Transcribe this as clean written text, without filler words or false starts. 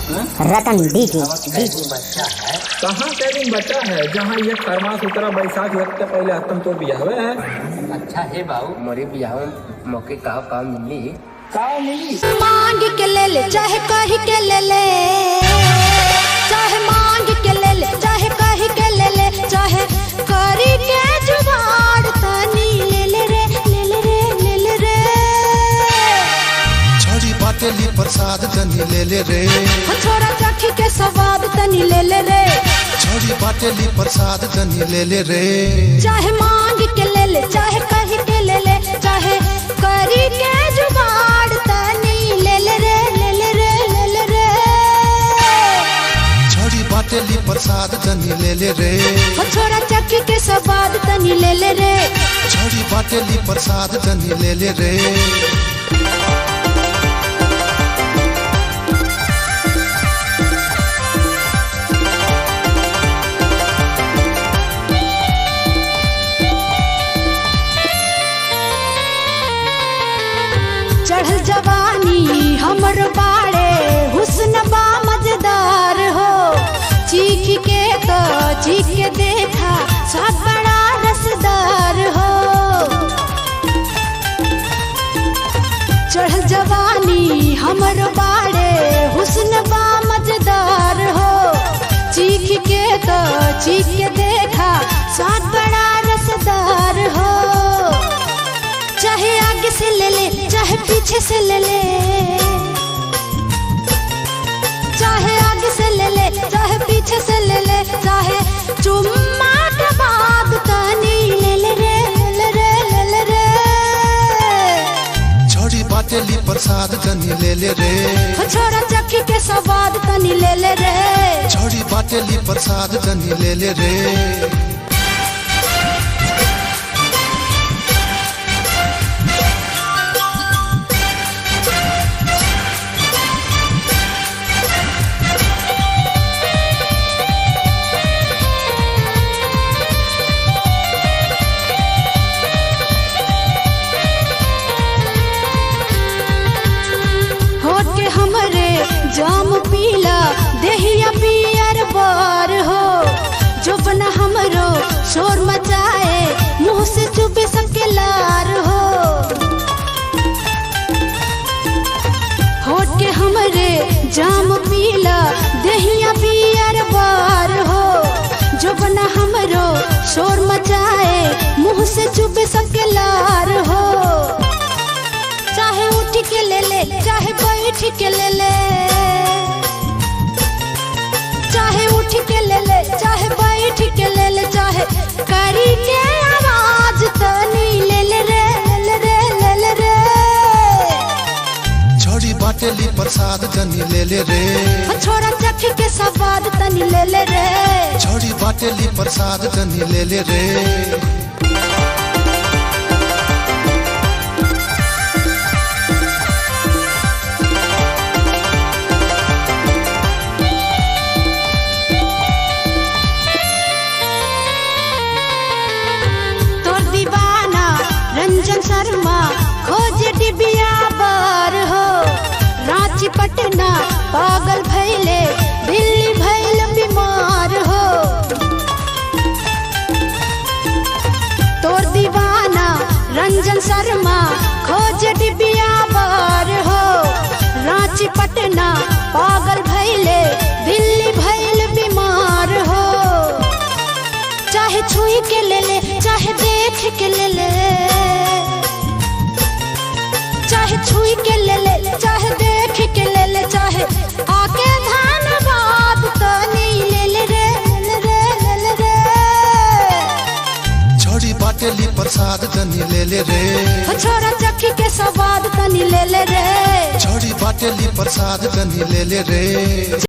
रतन DJ कहाँ के दिन बच्चा है जहाँ ये खरमास उतरा बैसाख लगते पहले हतम तो बियावे है। अच्छा है बाबू मोरे बियाह मौके का काम मिली मांग के ले ले चाहे कहीं के ले ले, चाहे मांग के ले ले चाहे कहीं के ले ले, चाहे करी के जुगाड़ तनी ले ले रे ले ले रे ले ले रे। छोड़ी बाटेली प्रसाद तनी ले ले रे, छोरा चखी के स्वाद तनी ले ले रे, छोड़ी बाटेली प्रसाद तनी ले ले रे। चाहे मांग के ले ले चाहे कहीं के ले ले, चाहे करी के जुगाड़ तनी ले ले रे ले ले रे ले ले रे। छोड़ी बाटेली प्रसाद तनी ले ले रे, छोरा चखी के स्वाद तनी ले ले रे, छोड़ी बाटेली प्रसाद तनी ले ले रे। चढ़ल जवानी हमर बाड़े हुस्न बा मजेदार हो, चीख के तो चीख के देखा सब बड़ा रसदार हो। चढ़ल जवानी हमर बाड़े हुस्न बा मजेदार हो, चीख के तो चीख के देखा सब बड़ा रसदार हो। चाहे आगे से ले ले चाहे पीछे से ले ले, चाहे आगे से ले ले चाहे पीछे से ले ले, चाहे चुम्मा के बाद तनी ले ले रे ले रे ले ले रे। छोड़ी बाटेली प्रसाद तनी ले ले रे, छोरा चखी के स्वाद तनी ले ले रे, छोड़ी बाटेली प्रसाद तनी ले ले रे। हमरे जाम पीला देहिया पियर बार हो, जो बना हमरो शोर मचाए मुंह से चुपे सबके लार हो। होठ के हमरे जाम पीला देहिया पियर बार हो, जो बना हमरो शोर मचाए मुंह से चुपे सबके लार हो। चाहे उठ के ले ले चाहे बैठ के ले ले, चाहे उठ के ले ले चाहे बैठ के ले ले, चाहे करी के आवाज तनी ले ले रे ले रे ले ले रे। छोड़ी बाटेली प्रसाद तनी ले ले रे, छोरा चखी के स्वाद तनी ले ले रे, छोड़ी बाटेली प्रसाद तनी ले ले रे। रंजन शर्मा खोज डिबिया बार हो, रांची पटना पागल भैले दिल्ली भैल बीमार हो। तोर दीवाना रंजन शर्मा खोज डिबिया बार हो, रांची पटना पागल भैले दिल्ली भैल बीमार हो। चाहे छुई के ले ले चाहे देख के ले ले, चाहे छुई के ले ले चाहे देख के ले ले, चाहे आके धन्यवाद तनी ले ले रे ले रे ले ले रे। छोड़ी बाटेली प्रसाद तनी ले ले रे, छोरा चखी के स्वाद तनी ले ले रे, छोड़ी बाटेली प्रसाद तनी ले ले रे।